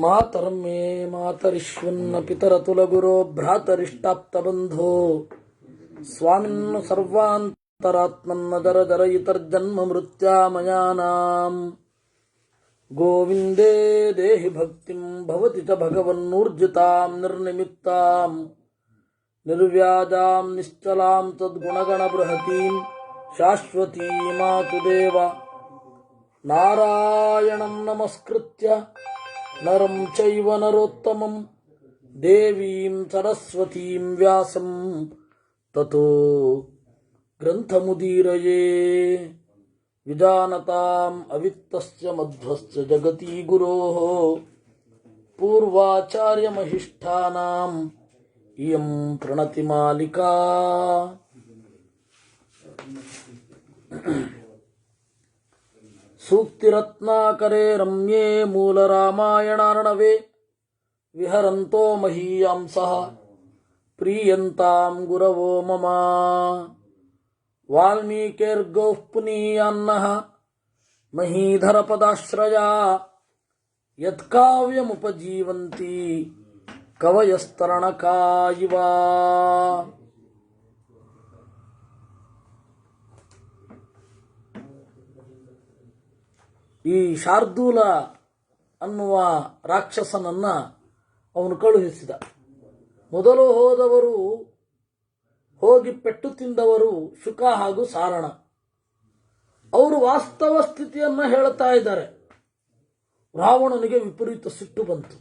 ಮಾತರಂ ಮೇ ಮಾತರಿಶ್ವನ್ನ ಪಿತರತುಲಗುರೋ ಭ್ರಾತರಿಷ್ಟಾಪ್ತಬಂಧೋ ಸ್ವಾಮಿನ್ ಸರ್ವಾಂತರಾತ್ಮನ್ನ ದರ ದರಯಿತರ್ಜನ್ಮ ಮೃತ್ಯಾಮಯಾನಾಂ ಗೋವಿಂದೇ ದೇಹಿ ಭಕ್ತಿಂ ಭವತಿ ಚ ಭಗವನ್ನೂರ್ಜಿತಾಂ ನಿರ್ನಿಮಿತ್ತಾಂ ನಿರ್ವ್ಯಾಜಾಂ ನಿಶ್ಚಲಾಂ ತದ್ಗುಣಗಣ ಬೃಹತೀಂ ಶಾಶ್ವತೀಮಾತು ದೇವ ನಾರಾಯಣಂ ನಮಸ್ಕೃತ್ಯ ನರಂ ಚೈವ ನರೋತ್ತಮಂ ದೇವೀಂ ಸರಸ್ವತೀಂ ವ್ಯಾಸಂ ತತೋ ಗ್ರಂಥಮುದೀರಯೇ ವಿಜಾನತಾಂ ಅವಿತ್ತಸ್ಯ ಮಧ್ವಸ್ಯ ಜಗತಿ ಗುರೋಃ ಪೂರ್ವಾಚಾರ್ಯಮಹಿಷ್ಠಾನಾಂ ಇಯಂ ಪ್ರಣತಿಮಾಲಿಕಾ. ಸೂಕ್ತಿರತ್ನಾಕರೇ ರಮ್ಯೇ ಮೂಲರಾಮಾಯಣಾರ್ಣವೇ ವಿಹರಂತೋ ಮಹೀಯಾಂಸಃ ಪ್ರೀಯಂತಾಂ ಗುರವೋ ಮಮ. ವಾಲ್ಮೀಕಿರ್ಗೌಃ ಪುನೀಯಾನ್ನಃ ಮಹೀಧರಪದಾಶ್ರಯಾ ಯತ್ಕಾವ್ಯಮುಪಜೀವಂತಿ ಕವಯಸ್ತರಣಕಾ ಇವ. ಈ ಶಾರ್ದೂಲ ಅನ್ನುವ ರಾಕ್ಷಸನನ್ನ ಅವನು ಕಳುಹಿಸಿದ. ಮೊದಲು ಹೋದವರು ಹೋಗಿ ಪೆಟ್ಟು ತಿಂದವರು ಶುಕ ಹಾಗೂ ಸಾರಣ. ಅವರು ವಾಸ್ತವ ಸ್ಥಿತಿಯನ್ನ ಹೇಳ್ತಾ ಇದ್ದಾರೆ. ರಾವಣನಿಗೆ ವಿಪರೀತ ಸಿಟ್ಟು ಬಂತು.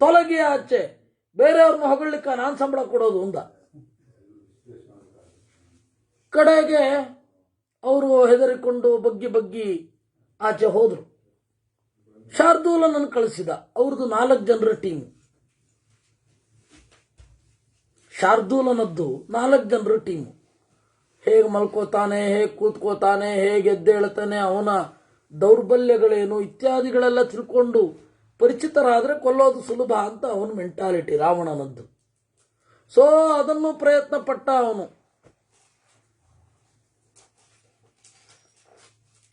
ತೊಲಗಿ ಆಚೆ, ಬೇರೆಯವ್ರನ್ನ ಹೊಗಳಿಕ ನಾನು ಸಂಬಳ ಕೊಡೋದು ಅಂದ. ಕಡೆಗೆ ಅವರು ಹೆದರಿಕೊಂಡು ಬಗ್ಗಿ ಬಗ್ಗಿ ಆಚೆ ಹೋದ್ರು. ಶಾರ್ದೂಲನನ್ನು ಕಳಿಸಿದ. ಅವ್ರದ್ದು 4 ಜನರ ಟೀಮ್. ಶಾರ್ದೂಲನದ್ದು 4 ಜನರ ಟೀಮು. ಹೇಗೆ ಮಲ್ಕೋತಾನೆ, ಹೇಗೆ ಕೂತ್ಕೋತಾನೆ, ಹೇಗೆ ಎದ್ದೇಳ್ತಾನೆ, ಅವನ ದೌರ್ಬಲ್ಯಗಳೇನು ಇತ್ಯಾದಿಗಳೆಲ್ಲ ತಿಳ್ಕೊಂಡು ಪರಿಚಿತರಾದರೆ ಕೊಲ್ಲೋದು ಸುಲಭ ಅಂತ ಅವನ ಮೆಂಟಾಲಿಟಿ ರಾವಣನದ್ದು. ಸೊ ಅದನ್ನು ಪ್ರಯತ್ನ ಪಟ್ಟ ಅವನು.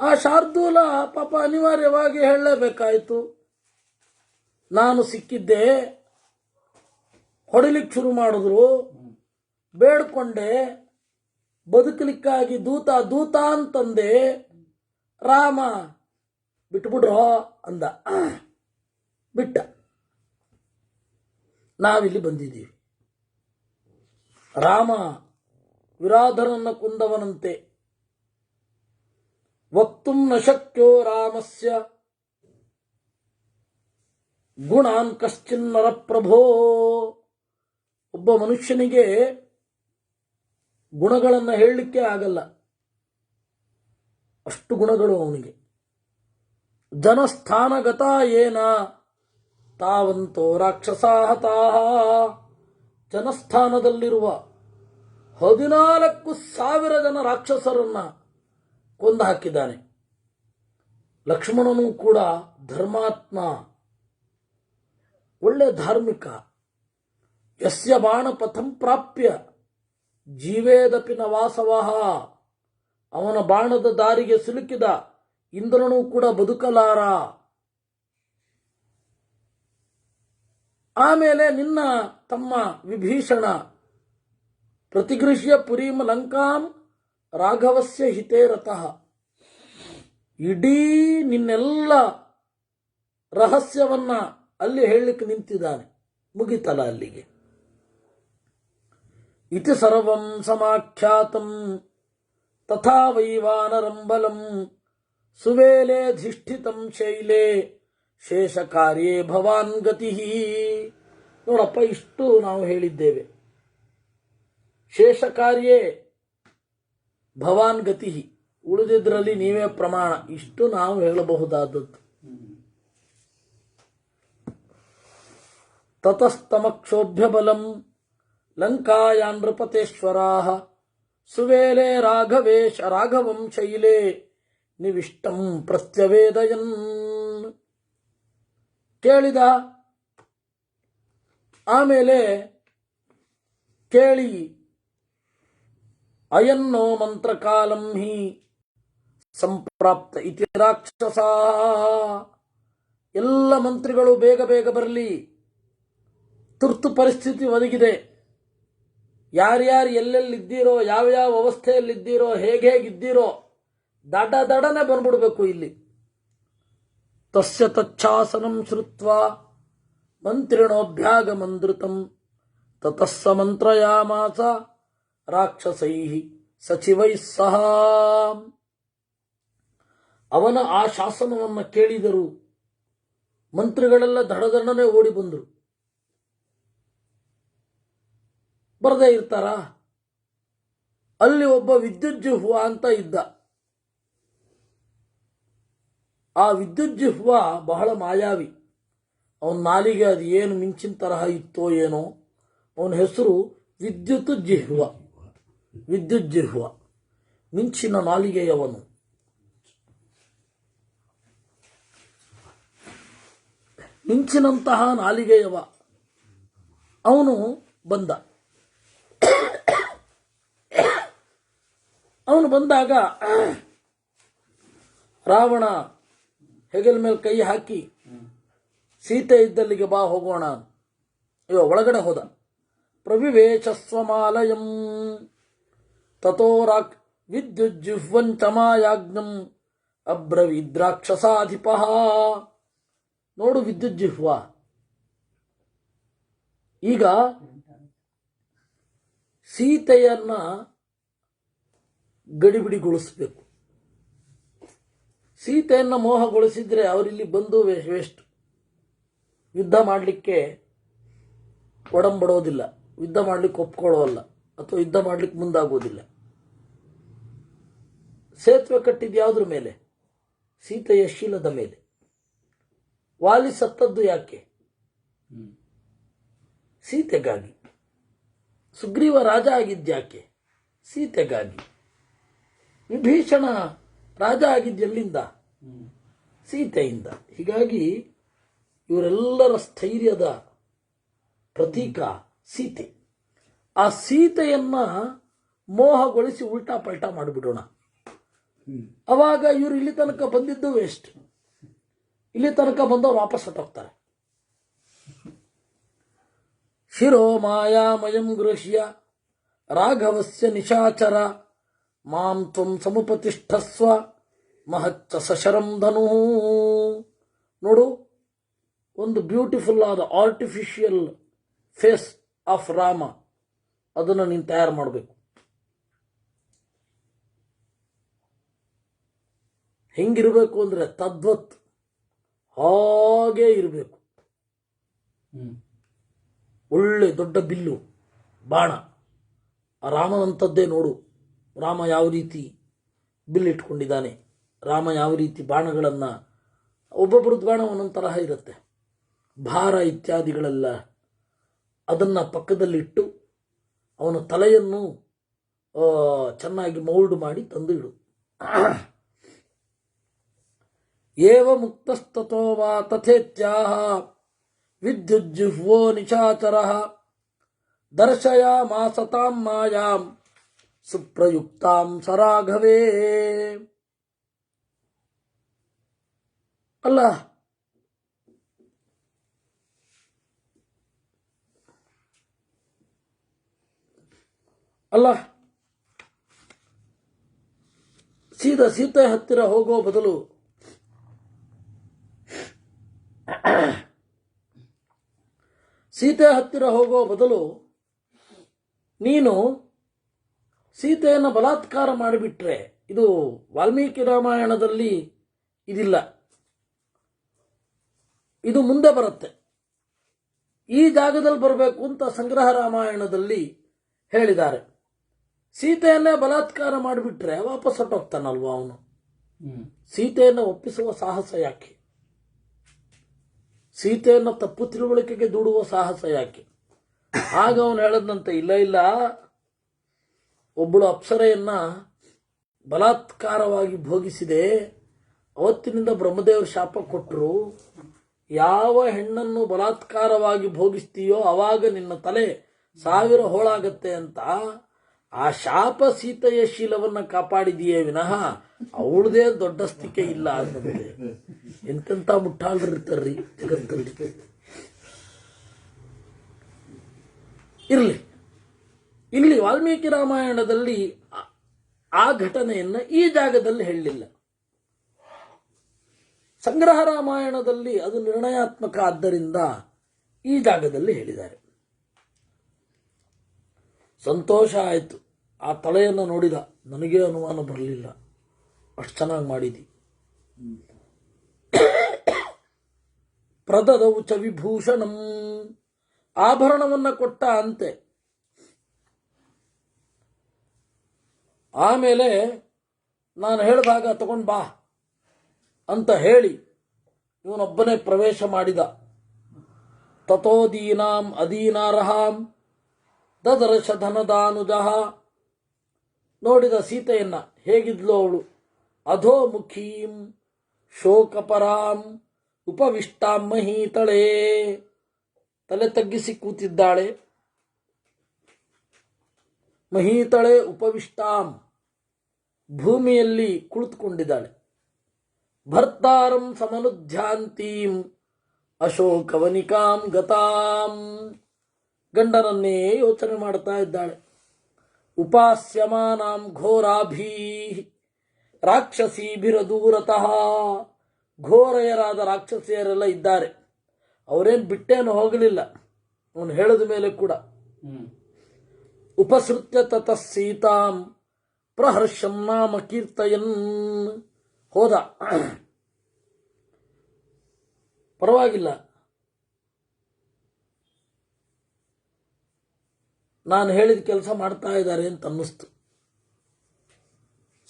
ಆ ಶಾರ್ದೂಲ ಪಾಪ ಅನಿವಾರ್ಯವಾಗಿ ಹೇಳಲೇಬೇಕಾಯಿತು. ನಾನು ಸಿಕ್ಕಿದ್ದೆ, ಹೊಡಿಲಿಕ್ಕೆ ಶುರು ಮಾಡಿದ್ರು, ಬೇಡ್ಕೊಂಡೆ, ಬದುಕಲಿಕ್ಕಾಗಿ ದೂತ ದೂತ ಅಂತಂದೆ. ರಾಮ ಬಿಟ್ಬಿಡ್ರೋ ಅಂದ. ಬಿಟ್ಟ. ನಾವಿಲ್ಲಿ ಬಂದಿದ್ದೀವಿ. ರಾಮ ವಿರಾಧರನ್ನ ಕೊಂದವನಂತೆ. ವಕ್ತುಂ ನ ಶಕ್ಯೋ ರಾಮಸ್ಯ ಗುಣಾನ್ ಕಶ್ಚಿನ್ನರ ಪ್ರಭೋ. ಒಬ್ಬ ಮನುಷ್ಯನಿಗೆ ಗುಣಗಳನ್ನು ಹೇಳಲಿಕ್ಕೆ ಆಗಲ್ಲ, ಅಷ್ಟು ಗುಣಗಳು ಅವನಿಗೆ. ಜನಸ್ಥಾನಗತ ಏನ ತಾವಂತೋ ರಾಕ್ಷಸಾಹತಾಹ. ಜನಸ್ಥಾನದಲ್ಲಿರುವ 14,000 ಜನ ರಾಕ್ಷಸರನ್ನ ಕೊಂದು ಹಾಕಿದ್ದಾನೆ. ಲಕ್ಷ್ಮಣನು ಕೂಡ ಧರ್ಮಾತ್ಮ, ಒಳ್ಳೆ ಧಾರ್ಮಿಕ. ಯಸ್ಯ ಬಾಣಪಥಂ ಪ್ರಾಪ್ಯ ಜೀವೇದಪಿ ನ ವಾಸವಃ. ಅವನ ಬಾಣದ ದಾರಿಗೆ ಸಿಲುಕಿದ ಇಂದ್ರನೂ ಕೂಡ ಬದುಕಲಾರ. ಆಮೇಲೆ ನಿನ್ನ ತಮ್ಮ ವಿಭೀಷಣ ಪ್ರತಿಗೃಹ್ಯ ಪುರೀಂ ಲಂಕಾಂ ರಾಘವಸ್ಯ ಹಿತೇ ರತಃ. ಇಡೀ ನಿನ್ನೆಲ್ಲ ರಹಸ್ಯವನ್ನ ಅಲ್ಲಿ ಹೇಳಲಿಕ್ಕೆ ನಿಂತಿದ್ದಾನೆ. ಮುಗಿತಲ್ಲ ಅಲ್ಲಿಗೆ. ಇತಿ ಸರ್ವಂ ಸಮಾಖ್ಯಾತಂ ತಥಾ ವೈವಾನರಂ ಬಲಂ ಸುವೇಲೇಧಿಷ್ಠಿತಂ ಶೈಲೇ ಶೇಷ ಕಾರ್ಯೇ ಭವಾನ್ ಗತಿ. ನೋಡಪ್ಪ, ಇಷ್ಟು ನಾವು ಹೇಳಿದ್ದೇವೆ. ಶೇಷ ಕಾರ್ಯೇ ಭವಾನ್ ಗತಿ, ಉಳಿದಿದ್ರಲ್ಲಿ ನೀವೇ ಪ್ರಮಾಣ. ಇಷ್ಟು ನಾವು ಹೇಳಬಹುದಾದದ್ದು. ತತಸ್ತಮಕ್ಷೋಭ್ಯ ಬಲಂ ಲಂಕಾಯಾನ್ ನೃಪತೇಶ್ವರಾಃ ಸುವೇಲೆ ರಾಘವಂ ಶೈಲೇ ನಿವಿಷ್ಟಂ ಪ್ರತ್ಯವೇದಯನ್. ಕೇಳಿದ. ಆಮೇಲೆ ಕೇಳಿ ಅಯನ್ನೋ ಮಂತ್ರಕಾಲಂ ಹಿ ಸಂಪ್ರಾಪ್ತ ಇತಿ ರಾಕ್ಷಸ. ಎಲ್ಲ ಮಂತ್ರಿಗಳು ಬೇಗ ಬೇಗ ಬರಲಿ, ತುರ್ತು ಪರಿಸ್ಥಿತಿ ಒದಗಿದೆ, ಯಾರ್ಯಾರು ಎಲ್ಲೆಲ್ಲಿದ್ದೀರೋ, ಯಾವ್ಯಾವ ಅವಸ್ಥೆಯಲ್ಲಿದ್ದೀರೋ, ಹೇಗಿದ್ದೀರೋ ದಡನೆ ಬಂದ್ಬಿಡ್ಬೇಕು ಇಲ್ಲಿ. ತಸ್ಯ ತಚ್ಛಾಸನಂ ಶ್ರುತ್ವಾ ಮಂತ್ರಿಣೋಭ್ಯಾಗಮಂದೃತಂ ತತಸ್ಸ ಮಂತ್ರಯಾಮಾಸ ರಾಕ್ಷಸೈಃ ಸಚಿವೈಃ ಸಹ. ಅವನ ಆ ಶಾಸನವನ್ನು ಕೇಳಿದರು. ಮಂತ್ರಿಗಳೆಲ್ಲ ದಡದಡನೆ ಓಡಿ ಬಂದರು. ಬರದೇ ಇರ್ತಾರ? ಅಲ್ಲಿ ಒಬ್ಬ ವಿದ್ಯುಜ್ಜಿಹ್ವ ಅಂತ ಇದ್ದ. ಆ ವಿದ್ಯುಜ್ಜಿಹ್ವ ಬಹಳ ಮಾಯಾವಿ. ಅವನ ನಾಲಿಗೆ ಅದು ಏನು ಮಿಂಚಿನ ತರಹ ಇತ್ತೋ ಏನೋ. ಅವನ ಹೆಸರು ವಿದ್ಯುತ್ ಜಿಹ್ವ. ವಿದ್ಯುಜ್ಜಿಹ್ವ, ಮಿಂಚಿನ ನಾಲಿಗೆಯವನು. ಮಿಂಚಿನಂತಹ ನಾಲಿಗೆಯವ. ಅವನು ಬಂದ. ಅವನು ಬಂದಾಗ ರಾವಣ ಹೆಗಲ ಮೇಲೆ ಕೈ ಹಾಕಿ, ಸೀತೆ ಇದ್ದಲ್ಲಿಗೆ ಬಾ ಹೋಗೋಣ. ಅಯ್ಯೋ, ಒಳಗಡೆ ಹೋದ. ಪ್ರವಿವೇಶ ಸ್ವಮಾಲಯಂ ತಥೋ ವಿದ್ಯುಜ್ಜಿಹ್ವಂಚ ಮಾಯಾಜ್ಞಂ ಅಬ್ರವೀದ್ರಾಕ್ಷಸಾಧಿಪ. ನೋಡು ವಿದ್ಯುಜ್ಜಿಹ್ವ, ಈಗ ಸೀತೆಯನ್ನ ಗಡಿಬಿಡಿಗೊಳಿಸಬೇಕು. ಸೀತೆಯನ್ನು ಮೋಹಗೊಳಿಸಿದ್ರೆ ಅವರಿಲ್ಲಿ ಬಂದು ವೇಸ್ಟ್. ಯುದ್ಧ ಮಾಡಲಿಕ್ಕೆ ಒಡಂಬಡೋದಿಲ್ಲ, ಯುದ್ಧ ಮಾಡಲಿಕ್ಕೆ ಒಪ್ಕೊಳ್ಳೋಲ್ಲ, ಅಥವಾ ಯುದ್ಧ ಮಾಡಲಿಕ್ಕೆ ಮುಂದಾಗೋದಿಲ್ಲ. ಸೇತುವೆ ಕಟ್ಟಿದ್ದು ಯಾವುದ್ರ ಮೇಲೆ? ಸೀತೆಯ ಶೀಲದ ಮೇಲೆ. ವಾಲಿ ಸತ್ತದ್ದು ಯಾಕೆ? ಸೀತೆಗಾಗಿ. ಸುಗ್ರೀವ ರಾಜ ಆಗಿದ್ಯಾಕೆ? ಸೀತೆಗಾಗಿ. ವಿಭೀಷಣ ರಾಜ ಆಗಿದ್ದೆಲ್ಲಿಂದ? ಸೀತೆಯಿಂದ. ಹೀಗಾಗಿ ಇವರೆಲ್ಲರ ಸ್ಥೈರ್ಯದ ಪ್ರತೀಕ ಸೀತೆ. ಆ ಸೀತೆಯನ್ನ ಮೋಹಗೊಳಿಸಿ ಉಲ್ಟಾ ಪಲ್ಟಾ ಮಾಡಿಬಿಡೋಣ. ಅವಾಗ ಇವರು ಇಲ್ಲಿ ತನಕ ಬಂದಿದ್ದು ವೇಸ್ಟ್. ಇಲ್ಲಿ ತನಕ ಬಂದವರು ವಾಪಸ್ ಹೊಟ್ಟೋಗ್ತಾರೆ. ಶಿರೋ ಮಾಯಾಮಯಂ ಗೃಹ್ಯ ರಾಘವಸ್ಯ ನಿಶಾಚರ ಮಾಂ ತ್ವಂ ಸಮುಪತಿಷ್ಠಸ್ವ ಮಹಚ್ಚ ಸಶರಂ ಧನು. ನೋಡು, ಒಂದು ಬ್ಯೂಟಿಫುಲ್ ಆದ ಆರ್ಟಿಫಿಷಿಯಲ್ ಫೇಸ್ ಆಫ್ ರಾಮ, ಅದನ್ನು ನೀನು ತಯಾರು ಮಾಡಬೇಕು. ಹೆಂಗಿರಬೇಕು ಅಂದ್ರೆ ತದ್ವತ್ ಹಾಗೇ ಇರಬೇಕು. ಒಳ್ಳೆ ದೊಡ್ಡ ಬಿಲ್ಲು, ಬಾಣ, ಆ ರಾಮನಂಥದ್ದೇ ನೋಡು. ರಾಮ ಯಾವ ರೀತಿ ಬಿಲ್ಲಿಟ್ಕೊಂಡಿದ್ದಾನೆ, ರಾಮ ಯಾವ ರೀತಿ ಬಾಣಗಳನ್ನು, ಒಬ್ಬೊಬ್ಬರದ್ದು ಬಾಣ ಒಂದೊಂದು ತರಹ ಇರುತ್ತೆ, ಭಾರ ಇತ್ಯಾದಿಗಳೆಲ್ಲ. ಅದನ್ನು ಪಕ್ಕದಲ್ಲಿಟ್ಟು ಅವನ ತಲೆಯನ್ನು ಚೆನ್ನಾಗಿ ಮೌಲ್ಡ್ ಮಾಡಿ ತಂದು ಇಡು. ಏವ ಮುಕ್ತಸ್ತತೋ ವಾ ತಥೇತ್ಯಾಹ ವಿದ್ಯುಜ್ಜಿಹ್ವೋ ನಿಶಾಚರಃ ದರ್ಶಯಾಮಾಸತಾಂ ಮಾಯಾಂ ಸುಪ್ರಯುಕ್ತಾಂ ಸರಾಘವೇ. ಅಲ್ಲ ಸೀತೆ ಹತ್ತಿರ ಹೋಗೋ ಬದಲು ನೀನು ಸೀತೆಯನ್ನು ಬಲಾತ್ಕಾರ ಮಾಡಿಬಿಟ್ರೆ, ಇದು ವಾಲ್ಮೀಕಿ ರಾಮಾಯಣದಲ್ಲಿ ಇದಿಲ್ಲ, ಇದು ಮುಂದೆ ಬರುತ್ತೆ. ಈ ಜಾಗದಲ್ಲಿ ಬರಬೇಕು ಅಂತ ಸಂಗ್ರಹ ರಾಮಾಯಣದಲ್ಲಿ ಹೇಳಿದ್ದಾರೆ. ಸೀತೆಯನ್ನೇ ಬಲಾತ್ಕಾರ ಮಾಡಿಬಿಟ್ರೆ ವಾಪಸ್ ಹೊಟ್ಟೋಗ್ತಾನಲ್ವ ಅವನು. ಸೀತೆಯನ್ನು ಒಪ್ಪಿಸುವ ಸಾಹಸ ಯಾಕೆ? ಸೀತೆಯನ್ನು ತಪ್ಪು ತಿಳುವಳಿಕೆಗೆ ದೂಡುವ ಸಾಹಸ ಯಾಕೆ? ಆಗ ಅವನು ಹೇಳದಂತೆ, ಇಲ್ಲ, ಒಬ್ಬಳು ಅಪ್ಸರೆಯನ್ನ ಬಲಾತ್ಕಾರವಾಗಿ ಭೋಗಿಸಿದೆ, ಅವತ್ತಿನಿಂದ ಬ್ರಹ್ಮದೇವರು ಶಾಪ ಕೊಟ್ಟರು, ಯಾವ ಹೆಣ್ಣನ್ನು ಬಲಾತ್ಕಾರವಾಗಿ ಭೋಗಿಸ್ತೀಯೋ ಅವಾಗ ನಿನ್ನ ತಲೆ 1000 ಹೋಳಾಗತ್ತೆ ಅಂತ. ಆ ಶಾಪ ಸೀತೆಯ ಶೀಲವನ್ನು ಕಾಪಾಡಿದೆಯೇ ವಿನಃ ಅವಳದೇ ದೊಡ್ಡಸ್ತಿಕೆ ಇಲ್ಲ ಅನ್ನೋದೇ. ಎಂತೆಂಥ ಮುಟ್ಟಾಳ್ರು ಇರ್ತಾರ್ರಿ ಜಗತ್ತಲ್ಲಿ. ಇರಲಿ, ಇಲ್ಲಿ ವಾಲ್ಮೀಕಿ ರಾಮಾಯಣದಲ್ಲಿ ಆ ಘಟನೆಯನ್ನ ಈ ಜಾಗದಲ್ಲಿ ಹೇಳಲಿಲ್ಲ. ಸಂಗ್ರಹ ರಾಮಾಯಣದಲ್ಲಿ ಅದು ನಿರ್ಣಯಾತ್ಮಕ, ಆದ್ದರಿಂದ ಈ ಜಾಗದಲ್ಲಿ ಹೇಳಿದ್ದಾರೆ. ಸಂತೋಷ ಆಯಿತು. ಆ ತಲೆಯನ್ನು ನೋಡಿದ, ನನಗೇ ಅನುಮಾನ ಬರಲಿಲ್ಲ, ಅಷ್ಟು ಚೆನ್ನಾಗಿ ಮಾಡಿದಿ. ಪ್ರದದೌ ಚ ವಿಭೂಷಣಂ, ಆಭರಣವನ್ನ ಕೊಟ್ಟ ಅಂತೆ. ಆಮೇಲೆ ನಾನು ಹೇಳಿದಾಗ ತಗೊಂಡು ಬಾ ಅಂತ ಹೇಳಿ ಇವನೊಬ್ಬನೇ ಪ್ರವೇಶ ಮಾಡಿದ. ತಥೋ ದೀನಾಂ ಅದೀನಾರ್ಹಾಂ ದದರ್ಶ ಧನದಾನುಜಃ, ನೋಡಿದ ಸೀತೆಯನ್ನ, ಹೇಗಿದ್ಲು ಅವಳು, ಅಧೋಮುಖೀಂ ಶೋಕಪರಾಂ ಉಪವಿಷ್ಟಾಂ ಮಹೀತಳೇ, ತಲೆ ತಗ್ಗಿಸಿ ಕೂತಿದ್ದಾಳೆ. ಮಹೀತಳೆ ಉಪವಿಷ್ಟಾಂ, ಭೂಮಿಯಲ್ಲಿ ಕುಳಿತುಕೊಂಡಿದ್ದಾಳೆ. ಭರ್ತಾರಂ ಸಮನುಧ್ಯಾಂತೀಂ ಅಶೋಕವನಿಕಾಂ ಗತಾಂ, ಗಂಡನನ್ನೇ ಯೋಚನೆ ಮಾಡ್ತಾ ಇದ್ದಾಳೆ. ಉಪಾಸ್ಯಮಾನಾಂ ಘೋರಾಭೀ ರಾಕ್ಷಸೀಭಿರದೂರತಃ, ಘೋರಯರಾದ ರಾಕ್ಷಸಿಯರೆಲ್ಲ ಇದ್ದಾರೆ. ಅವರೇನು ಬಿಟ್ಟೇನು ಹೋಗಲಿಲ್ಲ, ಅವನು ಹೇಳಿದ ಮೇಲೆ ಕೂಡ. ಉಪಸೃತ್ಯ ತತಃ ಸೀತಾಂ ಪ್ರಹರ್ಷಂ ನಾಮ ಕೀರ್ತಯನ್, ಹೋದ. ಪರವಾಗಿಲ್ಲ, ನಾನು ಹೇಳಿದ ಕೆಲಸ ಮಾಡ್ತಾ ಇದ್ದಾರೆ ಅಂತ ಅನ್ನಿಸ್ತು.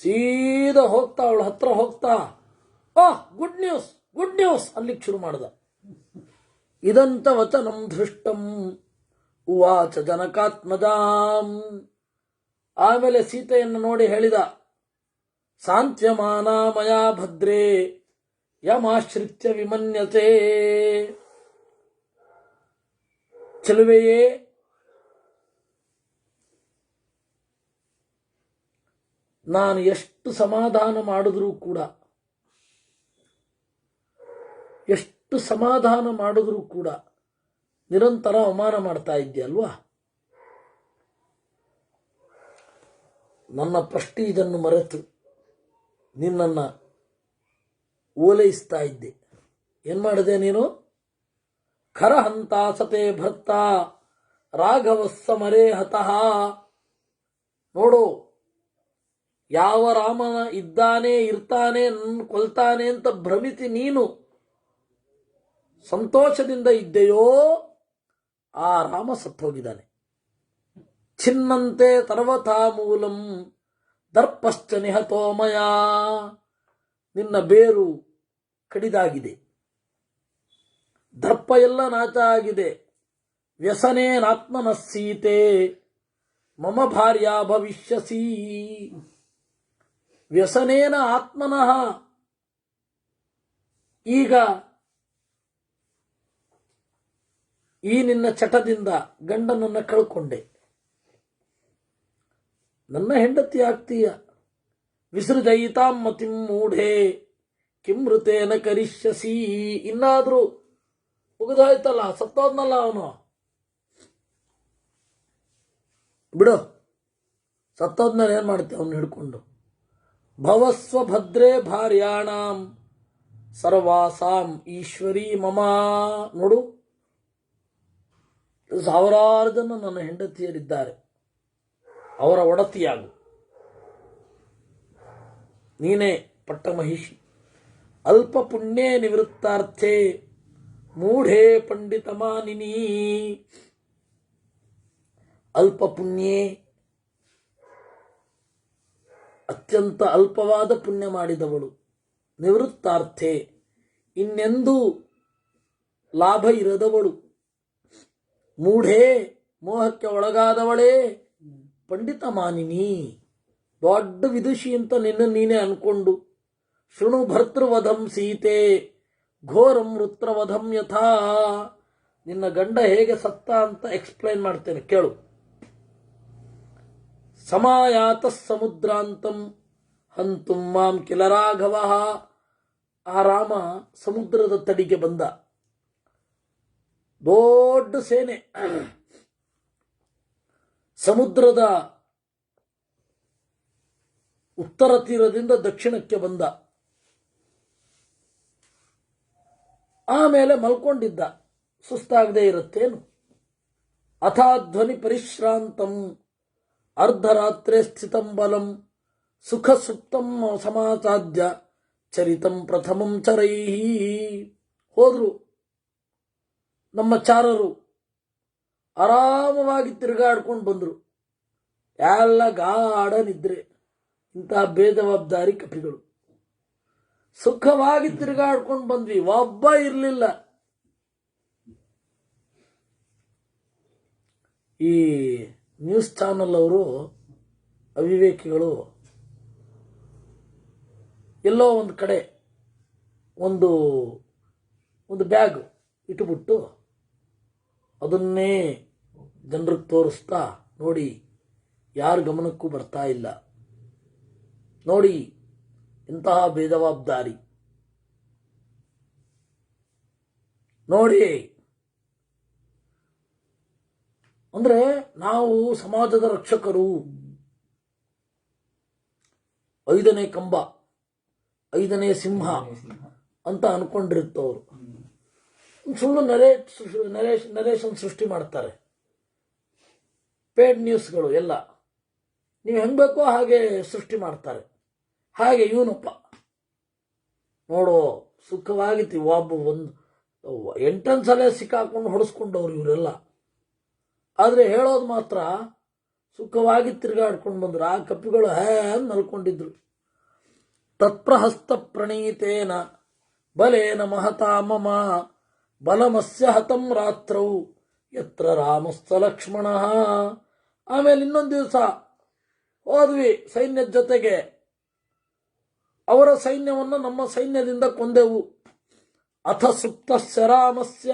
ಸೀದಾ ಹೋಗ್ತಾ, ಅವಳ ಹತ್ರ ಹೋಗ್ತಾ, ಗುಡ್ ನ್ಯೂಸ್ ಗುಡ್ ನ್ಯೂಸ್ ಅಲ್ಲಿಗೆ ಶುರು ಮಾಡ್ದ. ಇದಂತ ವಚನಂ ದೃಷ್ಟಂ ಉವಾಚ ಜನಕಾತ್ಮಜಾಂ, ಆಮೇಲೆ ಸೀತೆಯನ್ನು ನೋಡಿ ಹೇಳಿದ, ಸಾಂತ್ಯಮಾನ ಮಯಾ ಭದ್ರೇ ಯಮಾಶ್ರಿತ್ಯ ವಿಮನ್ಯತೆ, ಚೆಲುವೆಯೇ ನಾನು ಎಷ್ಟು ಸಮಾಧಾನ ಮಾಡಿದ್ರೂ ಕೂಡ ನಿರಂತರ ಅವಮಾನ ಮಾಡ್ತಾ ಇದ್ದೀಯಲ್ವಾ. ನನ್ನ ಪ್ರೆಸ್ಟೀಜನ್ನು ಮರೆತು ನಿನ್ನನ್ನು ಓಲೈಸ್ತಾ ಇದ್ದೆ. ಏನ್ ಮಾಡಿದೆ ನೀನು? ಖರಹಂತ ಸತೆ ಭರ್ತ ರಾಘವಸ್ಸಮರೇ ಹತಃ, ನೋಡು ಯಾವ ರಾಮನ ಇದ್ದಾನೆ ಇರ್ತಾನೆ ನನ್ನ ಕೊಲ್ತಾನೆ ಅಂತ ಭ್ರಮಿಸಿ ನೀನು ಸಂತೋಷದಿಂದ ಇದ್ದೆಯೋ, ಆ ರಾಮ ಸತ್ತೋಗಿದ್ದಾನೆ. ಛಿನ್ನಂತೆ ಸರ್ವಥಾ ಮೂಲಂ ದರ್ಪಶ್ಚ ನಿಹತೋಮಯ, ನಿನ್ನ ಬೇರು ಕಡಿದಾಗಿದೆ, ದರ್ಪ ಎಲ್ಲ ನಾಶ ಆಗಿದೆ. ವ್ಯಸನೇನಾತ್ಮನ ಸೀತೆ ಮಮ ಭಾರ್ಯಾ ಭವಿಷ್ಯಸಿ, ವ್ಯಸನೇನ ಆತ್ಮನಃ, ಈಗ ಈ ನಿನ್ನ ಚಟದಿಂದ ಗಂಡನನ್ನ ಕಳ್ಕೊಂಡೆ, ನನ್ನ ಹೆಂಡತಿ ಆಗ್ತೀಯ. ವಿಸೃಜಯಿತಾಂ ಮತಿಂ ಮೂಢೆ ಕಿಮೃತೇನ ಕರಿಷ್ಯಸಿ, ಇನ್ನಾದ್ರೂ ಮುಗಿದೋಯ್ತಲ್ಲ, ಸತ್ತೋದ್ನಲ್ಲ ಅವನು, ಬಿಡು, ಸತ್ತೋದ್ಮೇಲೆ ಏನ್ ಮಾಡ್ತೇವೆ ಅವನು ಹಿಡ್ಕೊಂಡು. ಭವಸ್ವ ಭದ್ರೇ ಭಾರ್ಯಾಣಾಂ ಸರ್ವಾಸಾಂ ಈಶ್ವರಿ ಮಮ, ನೋಡು ಸಾವಿರಾರು ಜನ ನನ್ನ ಹೆಂಡತಿಯರಿದ್ದಾರೆ, ಅವರ ಒಡತಿಯಾಗು, ನೀನೇ ಪಟ್ಟಮಹಿಷಿ. ಅಲ್ಪ ಪುಣ್ಯೇ ನಿವೃತ್ತಾರ್ಥೆ ಮೂಢೇ ಪಂಡಿತಮಾನಿನಿ, ಅಲ್ಪ ಪುಣ್ಯೇ, ಅತ್ಯಂತ ಅಲ್ಪವಾದ ಪುಣ್ಯ ಮಾಡಿದವಳು. ನಿವೃತ್ತಾರ್ಥೆ, ಇನ್ನೆಂದೂ ಲಾಭ ಇರದವಳು. ಮೂಢೇ, ಮೋಹಕ್ಕೆ ಒಳಗಾದವಳೇ. ಪಂಡಿತ ಮಾನಿನಿ, ದೊಡ್ಡ ವಿದುಷಿ ಅಂತ ನಿನ್ನ ನೀನೇ ಅನ್ಕೊಂಡು. ಶೃಣು ಭರ್ತೃವಧಂ ಸೀತೆ ಘೋರಂ ವೃತ್ರವಧಂ ಯಥಾ, ನಿನ್ನ ಗಂಡ ಹೇಗೆ ಸತ್ತ ಅಂತ ಎಕ್ಸ್ಪ್ಲೈನ್ ಮಾಡ್ತೇನೆ ಕೇಳು. ಸಮಾಯಾತ ಸಮುದ್ರಾಂತಂ ಹಂತುಂ ಮಾಂ ಕಿಲ ರಾಘವ. ಆ ರಾಮ ಸಮುದ್ರದ ತಡಿಗೆ ಬಂದ. ದೊಡ್ಡ ಸೇನೆ ಸಮುದ್ರದ ಉತ್ತರ ತೀರದಿಂದ ದಕ್ಷಿಣಕ್ಕೆ ಬಂದ. ಆಮೇಲೆ ಮಲ್ಕೊಂಡಿದ್ದ, ಸುಸ್ತಾಗದೇ ಇರುತ್ತೇನು. ಅಥಾಧ್ವನಿ ಪರಿಶ್ರಾಂತಂ ಅರ್ಧರಾತ್ರೆ ಸ್ಥಿತಂ ಬಲಂ ಸುಖ ಸುಪ್ತಂ ಸಮಾಸಾದ್ಯ ಚರಿತಂ ಪ್ರಥಮಂ ಚರೈಹಿ. ಹೋದ್ರು ನಮ್ಮ ಚಾರರು, ಆರಾಮವಾಗಿ ತಿರುಗಾಡ್ಕೊಂಡು ಬಂದರು. ಎಲ್ಲ ಗಾಢ ನಿದ್ರೆ. ಇಂತಹ ಬೇಜವಾಬ್ದಾರಿ ಕಪಿಗಳು. ಸುಖವಾಗಿ ತಿರುಗಾಡ್ಕೊಂಡು ಬಂದ್ವಿ, ಒಬ್ಬ ಇರಲಿಲ್ಲ. ಈ ನ್ಯೂಸ್ ಚಾನಲ್ ಅವರು ಅವಿವೇಕಿಗಳು ಎಲ್ಲೋ ಒಂದು ಕಡೆ ಒಂದು ಬ್ಯಾಗ್ ಇಟ್ಟುಬಿಟ್ಟು ಅದನ್ನೇ ಜನರಿಗೆ ತೋರಿಸ್ತಾ, ನೋಡಿ ಯಾರ ಗಮನಕ್ಕೂ ಬರ್ತಾ ಇಲ್ಲ, ನೋಡಿ ಇಂತಹ ಬೇಜವಾಬ್ದಾರಿ, ನೋಡಿ. ಅಂದ್ರೆ ನಾವು ಸಮಾಜದ ರಕ್ಷಕರು, 5ನೇ ಕಂಬ, 5ನೇ ಸಿಂಹ ಅಂತ ಅನ್ಕೊಂಡಿರುತ್ತವರು. ಸುಳ್ಳು ನರೇಶನ್ ಸೃಷ್ಟಿ ಮಾಡ್ತಾರೆ. ಪೇಡ್ ನ್ಯೂಸ್ಗಳು ಎಲ್ಲ ನೀವು ಹೆಂಗ್ ಬೇಕೋ ಹಾಗೆ ಸೃಷ್ಟಿ ಮಾಡ್ತಾರೆ. ಹಾಗೆ ಇವನಪ್ಪ ನೋಡೋ ಸುಖವಾಗಿತ್ತು. ಒಬ್ಬ 8 ಸಲ ಸಿಕ್ಕಾಕೊಂಡು ಹೊಡೆಸ್ಕೊಂಡವ್ರು ಇವರೆಲ್ಲ. ಆದರೆ ಹೇಳೋದು ಮಾತ್ರ ಸುಖವಾಗಿ ತಿರುಗಾಡ್ಕೊಂಡು ಬಂದ್ರು. ಆ ಕಪಿಗಳು ಮಲ್ಕೊಂಡಿದ್ರು. ತತ್ಪ್ರಹಸ್ತ ಪ್ರಣೀತೇನ ಬಲೇನ ಮಹತಾ ಮಮ ಬಲಮಸ್ಯ ಹತಂ ರಾತ್ರೌ ಯತ್ರ ರಾಮಸ್ಥ ಲಕ್ಷ್ಮಣ. ಆಮೇಲೆ ಇನ್ನೊಂದು ದಿವಸ ಹೋದ್ವಿ ಸೈನ್ಯದ ಜೊತೆಗೆ. ಅವರ ಸೈನ್ಯವನ್ನು ನಮ್ಮ ಸೈನ್ಯದಿಂದ ಕೊಂದೆವು. ಅಥ ಸುಪ್ತಸ್ಯ ರಾಮಸ್ಯ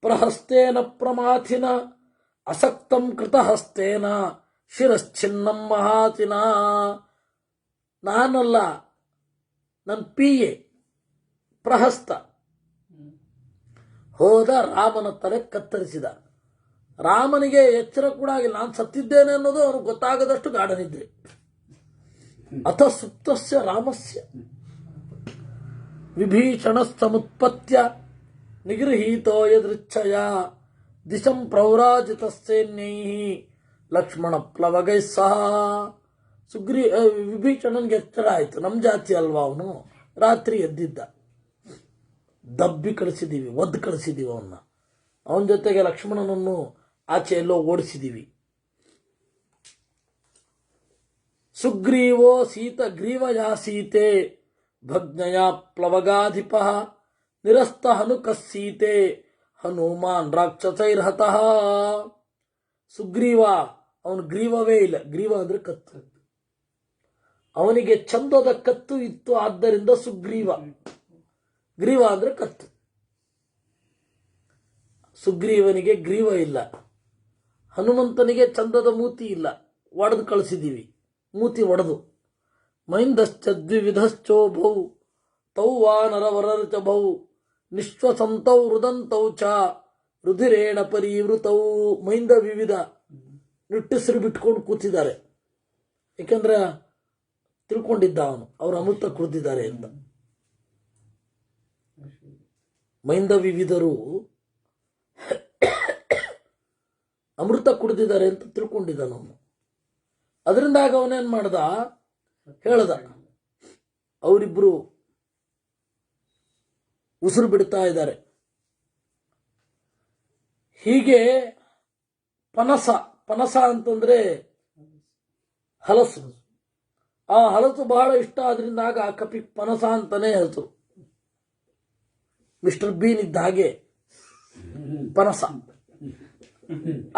ಪ್ರಹಸ್ತೇನ ಪ್ರಮಾಥಿನ ಅಸಕ್ತಂ ಕೃತಹಸ್ತೇನ ಶಿರಶ್ಚಿನ್ನಂ ಮಹಾತಿನ. ನಾನಲ್ಲ, ನನ್ನ ಪಿಯೆ ಪ್ರಹಸ್ತ ಹೋದ ರಾಮನ ತಲೆ ಕತ್ತರಿಸಿದ. ರಾಮನಿಗೆ ಎಚ್ಚರ ಕೂಡ ಆಗಿಲ್ಲ, ನಾನು ಸತ್ತಿದ್ದೇನೆ ಅನ್ನೋದು ಅವ್ರಿಗೆ ಗೊತ್ತಾಗದಷ್ಟು ಗಾಢನಿದ್ರೆ. ಅಥ ಸುಪ್ತಸ್ಯ ರಾಮಸ್ಯ ವಿಭೀಷಣ ಸಮುತ್ಪತ್ಯ ನಿಗೃಹೀತೋ ಯದೃಚ್ಛಯ ದಿಶಂ ಪ್ರೌರಾಜಿತಸ್ಸೇನ್ಯೈ ಲಕ್ಷ್ಮಣ ಪ್ಲವಗೈ ಸಹ. ವಿಭೀಷಣನ್ಗೆ ಎಚ್ಚರ ಆಯಿತು, ನಮ್ಮ ಜಾತಿ ಅಲ್ವಾ ಅವನು. ರಾತ್ರಿ ಎದ್ದಿದ್ದ. ದಬ್ಬಿ ಕಳಿಸಿದ್ದೀವಿ, ಒದ್ದು ಕಳಿಸಿದ್ದೀವಿ ಅವನ ಜೊತೆಗೆ ಲಕ್ಷ್ಮಣನನ್ನು ಆಚೆ ಎಲ್ಲೋ ಓಡಿಸಿದ್ದೀವಿ. ಸುಗ್ರೀವೋ ಗ್ರೀವಯಾ ಸೀತೆ ಭಗ್ನಯ ಪ್ಲವಗಾಧಿಪ ನಿರಸ್ತ ಹನುಕಸ್ಸೀತೆ ಹನುಮಾನ್ ರಾಕ್ಷಸೈರ್ಹತಃ. ಸುಗ್ರೀವ, ಅವನು ಗ್ರೀವವೇ ಇಲ್ಲ. ಗ್ರೀವ ಅಂದ್ರೆ ಕತ್ತು. ಅವನಿಗೆ ಚಂದದ ಕತ್ತು ಇತ್ತು, ಆದ್ದರಿಂದ ಸುಗ್ರೀವ. ಗ್ರೀವ ಅಂದ್ರೆ ಕತ್ತು. ಸುಗ್ರೀವನಿಗೆ ಗ್ರೀವ ಇಲ್ಲ. ಹನುಮಂತನಿಗೆ ಚಂದದ ಮೂತಿ ಇಲ್ಲ, ಒಡೆದು ಕಳಿಸಿದ್ದೀವಿ. ಮೂತಿ ಒಡೆದು. ಮೈಂದಶ್ಚ ದ್ವಿವಿಧಶ್ಚೋಭೌ ತೌ ವಾನರವರಚ ಭೌ ನಿಶ್ವಸಂತೌ ರುದಂತೌ ಚ ರುಧಿರೇಣ ಪರಿವೃತೌ. ಮೈಂದ ವಿವಿಧ ನಿಟ್ಟುಸಿರು ಬಿಟ್ಕೊಂಡು ಕೂತಿದ್ದಾರೆ. ಯಾಕೆಂದ್ರೆ ತಿಳ್ಕೊಂಡಿದ್ದ ಅವನು ಅವರು ಅಮೃತ ಕುಡಿದಿದ್ದಾರೆ ಅಂತ. ಮೈಂದ ವಿವಿಧರು ಅಮೃತ ಕುಡಿದಿದ್ದಾರೆ ಅಂತ ತಿಳ್ಕೊಂಡಿದ್ದಾನ ಅವನು. ಅದರಿಂದಾಗ ಅವನೇನ್ ಮಾಡ್ದ, ಹೇಳ್ದ, ಅವರಿಬ್ರು ಉಸಿರು ಬಿಡ್ತಾ ಇದ್ದಾರೆ. ಹೀಗೆ ಪನಸ ಅಂತಂದ್ರೆ ಹಲಸು. ಆ ಹಲಸು ಬಹಳ ಇಷ್ಟ. ಆದ್ರಿಂದಾಗ ಆ ಕಪಿ ಪನಸ ಅಂತಾನೆ ಹೆಸರು. ಮಿಸ್ಟರ್ ಬೀನ್ ಇದ್ದ ಹಾಗೆ ಪನಸ.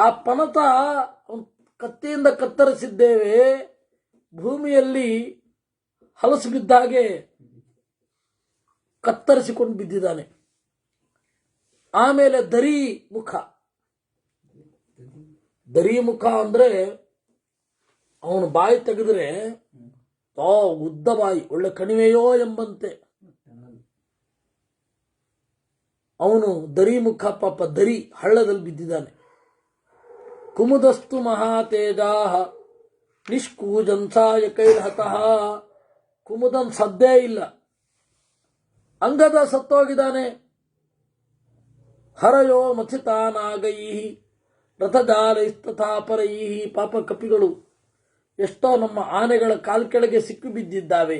ಆ ಪನತ ಕತ್ತಿಯಿಂದ ಕತ್ತರಿಸಿದ್ದೇವೆ. ಭೂಮಿಯಲ್ಲಿ ಹಲಸು ಬಿದ್ದ ಹಾಗೆ ಕತ್ತರಿಸಿಕೊಂಡು ಬಿದ್ದಿದ್ದಾನೆ. ಆಮೇಲೆ ದರಿ ಮುಖ ಅಂದ್ರೆ ಅವನು ಬಾಯಿ ತೆಗೆದ್ರೆ ಉದ್ದ ಬಾಯಿ, ಒಳ್ಳೆ ಕಣಿವೆಯೋ ಎಂಬಂತೆ. ಅವನು ದರಿ ಮುಖ, ಪಾಪ ದರಿ ಹಳ್ಳದಲ್ಲಿ ಬಿದ್ದಿದ್ದಾನೆ. ಕುಮುದಸ್ತು ಮಹಾತೇಜಾ ನಿಷ್ಕೂಜಂಸಾಯ ಕೈರ್ಹತಃ. ಕುಮುದನ್ ಸದ್ದೇ ಇಲ್ಲ, ಅಂಗದ ಸತ್ತೋಗಿದ್ದಾನೆ. ಹರಯೋ ಮಥಿತಾನಾಗೈ ರಥಜಾಲೈಸ್ತಥಾ ಪರೈ. ಪಾಪ ಕಪಿಗಳು ಎಷ್ಟೋ ನಮ್ಮ ಆನೆಗಳ ಕಾಲ್ ಕೆಳಗೆ ಸಿಕ್ಕಿ ಬಿದ್ದಿದ್ದಾವೆ.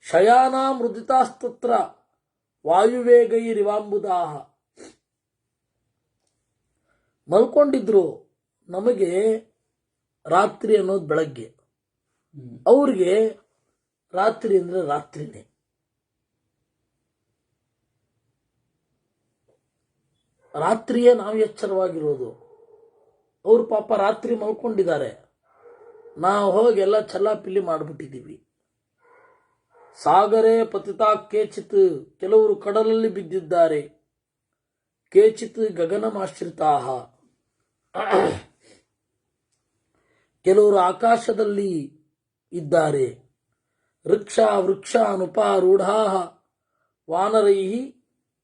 ಶಯಾನ ಮೃದಿತಾಸ್ತತ್ರ ವಾಯುವೇಗೈರಿವಾಂಬುದಾಹ. ಮಲ್ಕೊಂಡಿದ್ರು. ನಮಗೆ ರಾತ್ರಿ ಅನ್ನೋದು ಬೆಳಗ್ಗೆ, ಅವ್ರಿಗೆ ರಾತ್ರಿ ಅಂದ್ರೆ ರಾತ್ರಿನೇ. ರಾತ್ರಿಯೇ ನಾವು ಎಚ್ಚರವಾಗಿರೋದು. ಅವರು ಪಾಪ ರಾತ್ರಿ ಮಲ್ಕೊಂಡಿದ್ದಾರೆ, ನಾವು ಹೋಗಿ ಎಲ್ಲ ಚಲ್ಲಾಪಿಲ್ಲಿ ಮಾಡಿಬಿಟ್ಟಿದ್ದೀವಿ. ಸಾಗರೇ ಪತಿತಾ ಕೇಚಿತ್, ಕೆಲವರು ಕಡಲಲ್ಲಿ ಬಿದ್ದಿದ್ದಾರೆ. ಕೇಚಿತ್ ಗಗನಮಾಶ್ರಿತಾ, ಕೆಲವರು ಆಕಾಶದಲ್ಲಿ ಇದ್ದಾರೆ. ವೃಕ್ಷ ಅನುಪಾರೂಢಾ ವಾನರೈ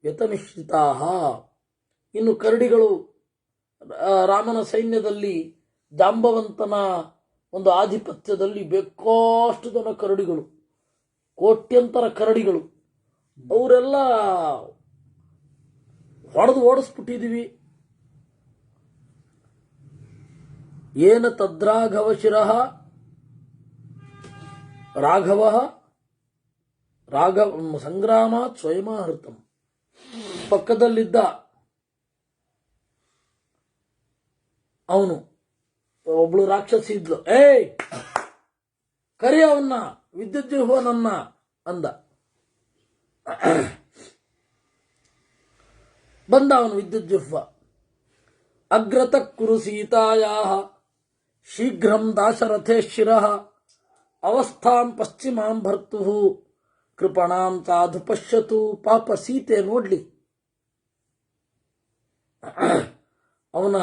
ವ್ಯತಮಿಶ್ರಿತಾ. ಇನ್ನು ಕರಡಿಗಳು, ರಾಮನ ಸೈನ್ಯದಲ್ಲಿ ಜಾಂಬವಂತನ ಒಂದು ಆಧಿಪತ್ಯದಲ್ಲಿ ಬೇಕಷ್ಟು ಜನ ಕರಡಿಗಳು, ಕೋಟ್ಯಂತರ ಕರಡಿಗಳು, ಅವರೆಲ್ಲ ಹೊಡೆದು ಓಡಿಸ್ಬಿಟ್ಟಿದ್ದೀವಿ. ಏನ ತದ್ರಾಘವ ಶಿರಃ ರಾಘವ ಸಂಗ್ರಾಮಾತ್ ಸ್ವಯಮಾಹೃತಂ. ಪಕ್ಕದಲ್ಲಿದ್ದ ಅವನು, ಒಬ್ಳು ರಾಕ್ಷಸಿ ಇದ್ಲು, ಕರಿ ಅವನ್ನ, ವಿದ್ಯುಜ್ಜಿಹ್ವನನ್ನ ಅಂದ. ಬಂದ ಅವನು ವಿದ್ಯುಜ್ಜಿಹ್ವ. ಅಗ್ರತಃ ಕುರು ಸೀತಾಯಾಃ ಶೀಘ್ರಂ ದಾಶರಥೇ ಶಿರಃ ಅವಸ್ಥಾಂ ಪಶ್ಚಿಮಾಂ ಭರ್ತುಃ ಕೃಪಣಾಂ ಸಾಧು ಪಶ್ಯತು. ಪಾಪ ಸೀತೆ ನೋಡ್ಲಿ ಅವನ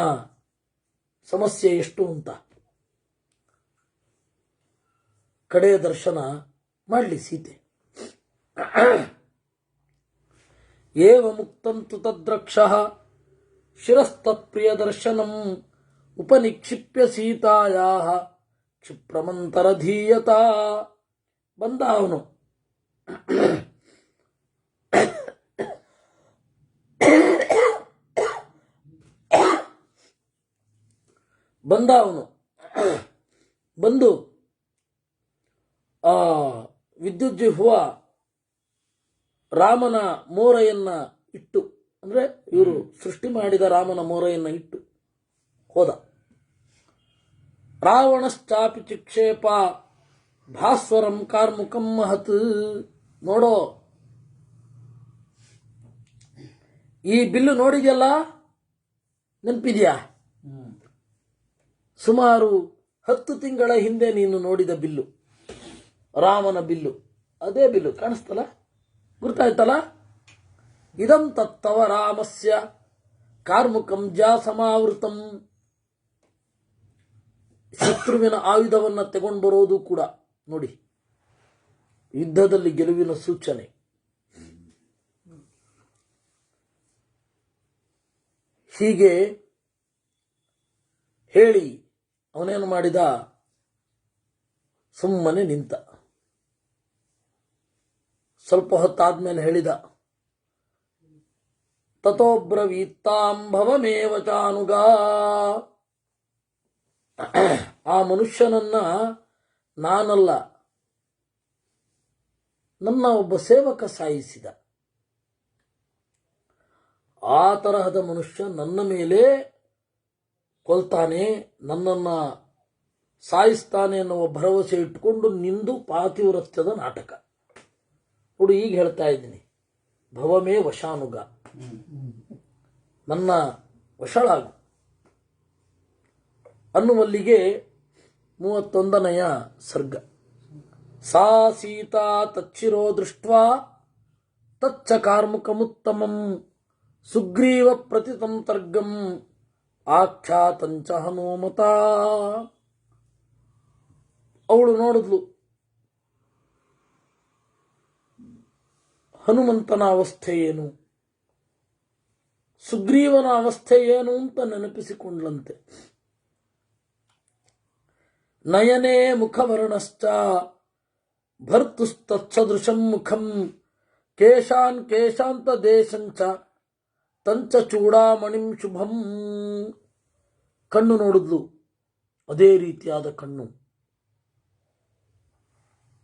ಸಮಸ್ಯೆ ಎಷ್ಟು ಅಂತ, ಕಡೆಯ ದರ್ಶನ ಮಾಡಲಿ ಸೀತೆ. ಏವ ಮುಕ್ತಂತು ತದ್ರಕ್ಷಃ ಶಿರಸ್ತತ್ಪ್ರಿಯ ದರ್ಶನಂ ಉಪನಿಕ್ಷಿಪ್ಯ ಸೀತಾಯಾಃ ಕ್ಷಿಪ್ರಮಂತರಧೀಯತ. ಬಂದ ಅವನು, ಬಂದು ವಿದ್ಯುಜ್ಜಿಹ್ವ ರಾಮನ ಮೋರೆಯನ್ನ ಇಟ್ಟು, ಅಂದ್ರೆ ಇವರು ಸೃಷ್ಟಿ ಮಾಡಿದ ರಾಮನ ಮೋರೆಯನ್ನ ಇಟ್ಟು ಹೋದ. ರಾವಣಶ್ಚಾಪಿ ಚಿಕ್ಷೇಪ ಭಾಸ್ವರಂ ಕಾರ್ಮುಕಂ ಮಹತ್. ನೋಡೋ, ಈ ಬಿಲ್ಲು ನೋಡಿದ್ಯಲ್ಲ, ನೆನಪಿದ್ಯಾ? ಸುಮಾರು 10 ತಿಂಗಳ ಹಿಂದೆ ನೀನು ನೋಡಿದ ಬಿಲ್ಲು, ರಾಮನ ಬಿಲ್ಲು, ಅದೇ ಬಿಲ್ಲು ಕಾಣಿಸ್ತಲ್ಲ, ಗುರ್ತಾಯ್ತಲ್ಲ? ಇದಂ ತತ್ತವ ರಾಮಸ್ಯ ಕಾರ್ಮುಕಂ ಜಾ ಸಮಾವೃತಂ. ಶತ್ರುವಿನ ಆಯುಧವನ್ನ ತಗೊಂಡು ಬರೋದು ಕೂಡ ನೋಡಿ, ಯುದ್ಧದಲ್ಲಿ ಗೆಲುವಿನ ಸೂಚನೆ. ಹೀಗೆ ಹೇಳಿ ಅವನೇನು ಮಾಡಿದ, ಸುಮ್ಮನೆ ನಿಂತ. ಸ್ವಲ್ಪ ಹೊತ್ತಾದ್ಮೇಲೆ ಹೇಳಿದ, ತಥೋಬ್ರವೀತ್ತಾಂ ಭವಮೇವ ಚಾನುಗ. ಆ ಮನುಷ್ಯನನ್ನ ನಾನಲ್ಲ, ನನ್ನ ಒಬ್ಬ ಸೇವಕ ಸಾಯಿಸಿದ. ಆ ತರಹದ ಮನುಷ್ಯ ನನ್ನ ಮೇಲೆ ಕೊಲ್ತಾನೆ, ನನ್ನನ್ನ ಸಾಯಿಸ್ತಾನೆ ಎನ್ನುವ ಭರವಸೆ ಇಟ್ಟುಕೊಂಡು ನಿಂದು ಪಾತಿವ್ರತ್ಯದ ನಾಟಕ. ನೋಡಿ, ಈಗ ಹೇಳ್ತಾ ಇದ್ದೀನಿ, ಭವಮೇ ವಶಾನುಗ, ನನ್ನ ವಶಳಾಗು ಅನ್ನುವಲ್ಲಿಗೆ 31ನೆಯ ಸರ್ಗ. ಸಾ ಸೀತಾ ತಚ್ಚಿರೋ ದೃಷ್ಟ್ವಾ ತಚ್ಚ ಕಾರ್ಮುಕಮುತ್ತಮಂ ಸುಗ್ರೀವ ಪ್ರತಿತಂತರ್ಗಂ ಆಖ್ಯಾತಂಚ ಹನುಮತ. ಅವಳು ನೋಡಿದ್ಲು, ಹನುಮಂತನ ಅವಸ್ಥೆ ಏನು, ಸುಗ್ರೀವನ ಅವಸ್ಥೆ ಏನು ಅಂತ ನೆನಪಿಸಿಕೊಂಡ್ಲಂತೆ. ನಯನೇ ಮುಖವರ್ಣಶ್ಚ ಭರ್ತುಸ್ತತ್ಸದೃಶಂ ಮುಖಂ ಕೇಶಾನ್ ಕೇಶಾಂತ ದೇಶಂಚ ತಂಚ ಚೂಡಾಮಣಿಂ ಶುಭಂ. ಕಣ್ಣು ನೋಡಿದ್ಲು, ಅದೇ ರೀತಿಯಾದ ಕಣ್ಣು.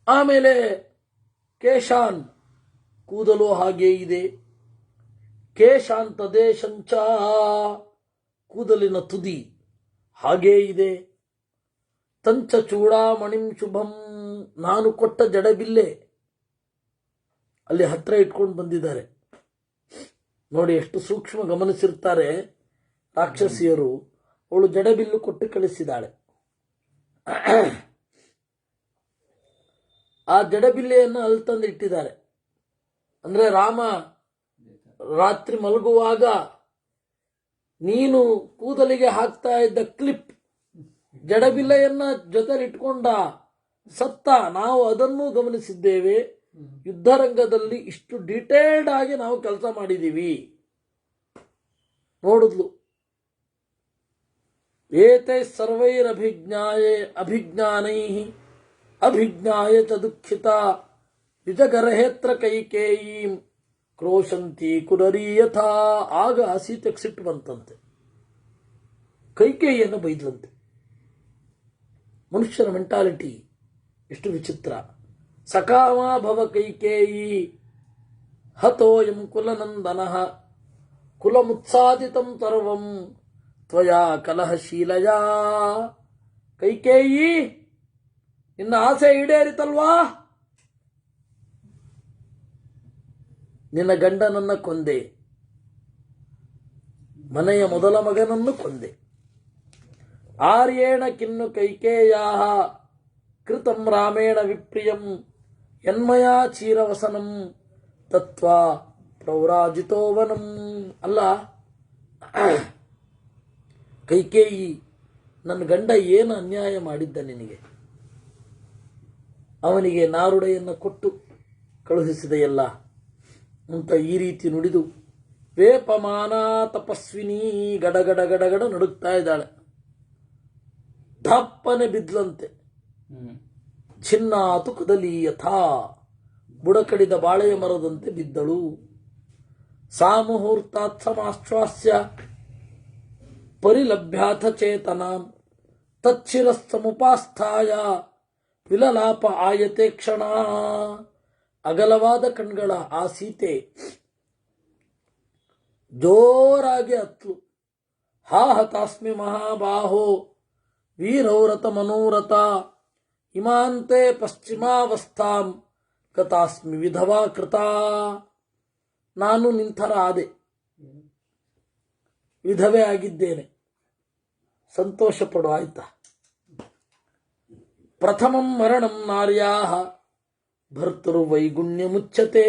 ಆಮೇಲೆ ಕೇಶಾನ್, ಕೂದಲು ಹಾಗೇ ಇದೆ. ಕೇಶಾಂತ ದೇಶಂಚ, ಕೂದಲಿನ ತುದಿ ಹಾಗೇ ಇದೆ. ತಂಚ ಚೂಡಾಮಣಿಂ ಶುಭಂ, ನಾನು ಕೊಟ್ಟ ಜಡಬಿಲ್ಲೆ ಅಲ್ಲಿ ಹತ್ರ ಇಟ್ಕೊಂಡು ಬಂದಿದ್ದಾರೆ. ನೋಡಿ ಎಷ್ಟು ಸೂಕ್ಷ್ಮ ಗಮನಿಸಿರ್ತಾರೆ ರಾಕ್ಷಸಿಯರು. ಅವಳು ಜಡಬಿಲ್ಲು ಕೊಟ್ಟು ಕಳಿಸಿದಾಳೆ. ಆ ಜಡಬಿಲ್ಲೆಯನ್ನು ಅಲ್ಲಿ ತಂದು ಇಟ್ಟಿದ್ದಾರೆ. ಅಂದ್ರೆ ರಾಮ ರಾತ್ರಿ ಮಲಗುವಾಗ ನೀನು ಕೂದಲಿಗೆ ಹಾಕ್ತಾ ಇದ್ದ ಕ್ಲಿಪ್ ಜಡಬಿಲ್ಲೆಯನ್ನ ಜೊತೆಲಿಟ್ಕೊಂಡ ಸತ್ತ. ನಾವು ಅದನ್ನು ಗಮನಿಸಿದ್ದೇವೆ. ಯುದ್ಧರಂಗದಲ್ಲಿ ಇಷ್ಟು ಡೀಟೇಲ್ಡ್ ಆಗಿ ನಾವು ಕೆಲಸ ಮಾಡಿದ್ದೀವಿ. ನೋಡಿದ್ಲು. ಏತೈ ಸರ್ವೈರಭಿಜ್ಞಾನೈ ಅಭಿಜ್ಞಾಯ ಚ ದುಃಖಿತ ನಿಜಗರ್ಹೇತ್ರ ಕೈಕೇಯೀಂ ಕ್ರೋಶಂತಿ ಕುರರೀಯಥಾ. ಆಗ ಸೀತೆಗೆ ಸಿಟ್ಟು ಬಂತಂತೆ. ಕೈಕೇಯಿಯನ್ನು ಬೈದ್ಲಂತೆ. ಮನುಷ್ಯನ ಮೆಂಟಾಲಿಟಿ ಎಷ್ಟು ವಿಚಿತ್ರ. ಸಕಾಮ ಭವ ಕೈಕೇಯಿ ಹತೋಯಂ ಕುಲನಂದನಃ ಕುಲಮುತ್ಸಾದಿತಂ ಸರ್ವಂ ತ್ವಯಾ ಕಲಹಶೀಲಯಾ. ಕೈಕೇಯಿ, ನಿನ್ನ ಆಸೆ ಈಡೇರಿತಲ್ವಾ? ನಿನ್ನ ಗಂಡನನ್ನ ಕೊಂದೆ, ಮನೆಯ ಮೊದಲ ಮಗನನ್ನು ಕೊಂದೆ. ಆರ್ಯೇಣ ಕಿನ್ನು ಕೈಕೇಯಾ ಕೃತಂ ರಾಮೇಣ ವಿಪ್ರಿಯಂ ಯನ್ಮಯಾ ಚೀರವಸನಂ ತತ್ವಾ ಪ್ರೌರಾಜಿತೋವನಂ. ಅಲ್ಲ ಕೈಕೇಯಿ, ನನ್ನ ಗಂಡ ಏನು ಅನ್ಯಾಯ ಮಾಡಿದ್ದ ನಿನಗೆ? ಅವನಿಗೆ ನಾರುಡೆಯನ್ನು ಕೊಟ್ಟು ಕಳುಹಿಸಿದೆಯಲ್ಲ ಅಂತ ಈ ರೀತಿ ನುಡಿದು ವೇಪಮಾನ ತಪಸ್ವಿನಿ ಗಡಗಡ ಗಡಗಡ ನಡುಗ್ತಾ ಇದ್ದಾಳೆ. ದಪ್ಪನೆ ಬಿದ್ಲಂತೆ. ಛಿನ್ನಾತು ಕದಲಿ ಯಥಾ, ಬುಡಕಡಿದ ಬಾಳೆಯ ಮರದಂತೆ ಬಿದ್ದಳು. ಸಾ ಮುಹೂರ್ತಾತ್ ಸಮಾಶ್ವಾಸ್ಯ ಪರಿಲಭ್ಯಾಥ ಚೇತನಾಂ ತಚ್ಚಿರಸ್ತಮುಪಾಸ್ಥಾಯ ವಿಲಲಾಪ ಆಯತೆ ಕ್ಷಣ. ಅಗಲವಾದ ಕಣ್ಗಳ ಆ ಸೀತೆ ಜೋರಾಗಿ ಅತ್ಲು. ಹಾ ಹತಾಸ್ಮಿ ಮಹಾಬಾಹೋ ವೀರೌರತ ಮನೋರಥ ಇಮಾಂತೆ ಪಶ್ಚಿಮಾವಸ್ಥಾಂ ಕತಾಸ್ಮಿ ವಿಧವಾ ಕೃತ. ನಾನು ನಿಂತರ ಆದೆ, ವಿಧವೆ ಆಗಿದ್ದೇನೆ. ಸಂತೋಷ ಪಡು ಆಯ್ತಾ. ಪ್ರಥಮಂ ಮರಣಂ ನಾರ್ಯಾಹ ಭರ್ತೃ ವೈಗುಣ್ಯ ಮುಚ್ಚತೆ.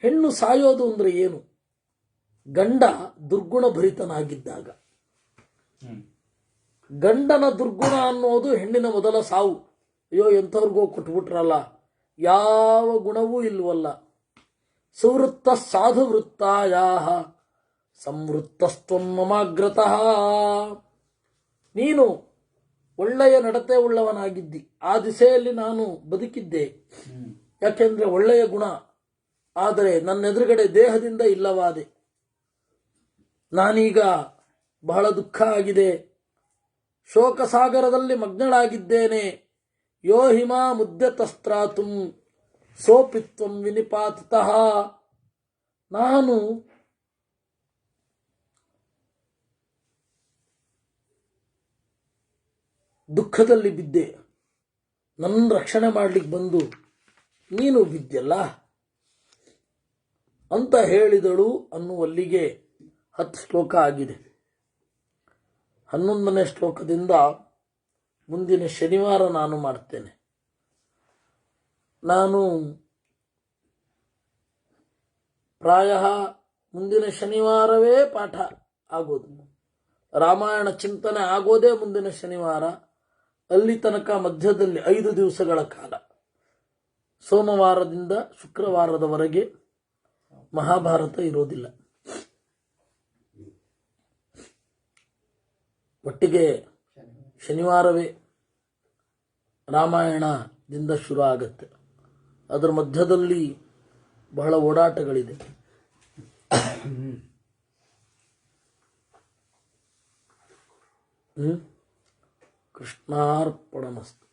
ಹೆಣ್ಣು ಸಾಯೋದು ಅಂದ್ರೆ ಏನು? ಗಂಡ ದುರ್ಗುಣ ಭರಿತನಾಗಿದ್ದಾಗ. ಗಂಡನ ದುರ್ಗುಣ ಅನ್ನೋದು ಹೆಣ್ಣಿನ ಮೊದಲ ಸಾವು. ಅಯ್ಯೋ ಎಂಥವ್ರಿಗೋ ಕೊಟ್ಬಿಟ್ರಲ್ಲ, ಯಾವ ಗುಣವೂ ಇಲ್ವಲ್ಲ. ಸುವೃತ್ತ ಸಾಧು ವೃತ್ತಾಯಾಹ ಸಂವೃತ್ತಸ್ತ್ವಂ ಮಮಾಗ್ರತಃ. ನೀನು ಒಳ್ಳೆಯ ನಡತೆ ಉಳ್ಳವನಾಗಿದ್ದಿ, ಆ ದಿಸೆಯಲ್ಲಿ ನಾನು ಬದುಕಿದ್ದೆ. ಯಾಕೆಂದ್ರೆ ಒಳ್ಳೆಯ ಗುಣ. ಆದರೆ ನನ್ನೆದುರುಗಡೆ ದೇಹದಿಂದ ಇಲ್ಲವಾದೆ. ನಾನೀಗ ಬಹಳ ದುಃಖ ಆಗಿದೆ, ಶೋಕಸಾಗರದಲ್ಲಿ ಮಗ್ನಳಾಗಿದ್ದೇನೆ. ಯೋ ಹಿಮಾ ಮುದ್ಯತಸ್ತ್ರಾತುಂ ಸೋಪಿತ್ವಂ ವಿನಿಪಾತತಃ. ನಾನು ದುಃಖದಲ್ಲಿ ಬಿದ್ದೆ, ನನ್ನ ರಕ್ಷಣೆ ಮಾಡ್ಲಿಕ್ಕೆ ಬಂದು ನೀನು ಬಿದ್ದೆಲ್ಲ ಅಂತ ಹೇಳಿದಳು ಅನ್ನುವಲ್ಲಿಗೆ 10 ಶ್ಲೋಕ ಆಗಿದೆ. 11ನೇ ಶ್ಲೋಕದಿಂದ ಮುಂದಿನ ಶನಿವಾರ ನಾನು ಮಾಡ್ತೇನೆ. ನಾನು ಪ್ರಾಯ ಮುಂದಿನ ಶನಿವಾರವೇ ಪಾಠ ಆಗೋದು. ರಾಮಾಯಣ ಚಿಂತನೆ ಆಗೋದೇ ಮುಂದಿನ ಶನಿವಾರ. ಅಲ್ಲಿ ತನಕ ಮಧ್ಯದಲ್ಲಿ 5 ದಿವಸಗಳ ಕಾಲ ಸೋಮವಾರದಿಂದ ಶುಕ್ರವಾರದವರೆಗೆ ಮಹಾಭಾರತ ಇರೋದಿಲ್ಲ. ಒಟ್ಟಿಗೆ ಶನಿವಾರವೇ ರಾಮಾಯಣದಿಂದ ಶುರು ಆಗತ್ತೆ. ಅದರ ಮಧ್ಯದಲ್ಲಿ ಬಹಳ ಓಡಾಟಗಳಿದೆ. ಕೃಷ್ಣಾರ್ಪಣಮಸ್ತು.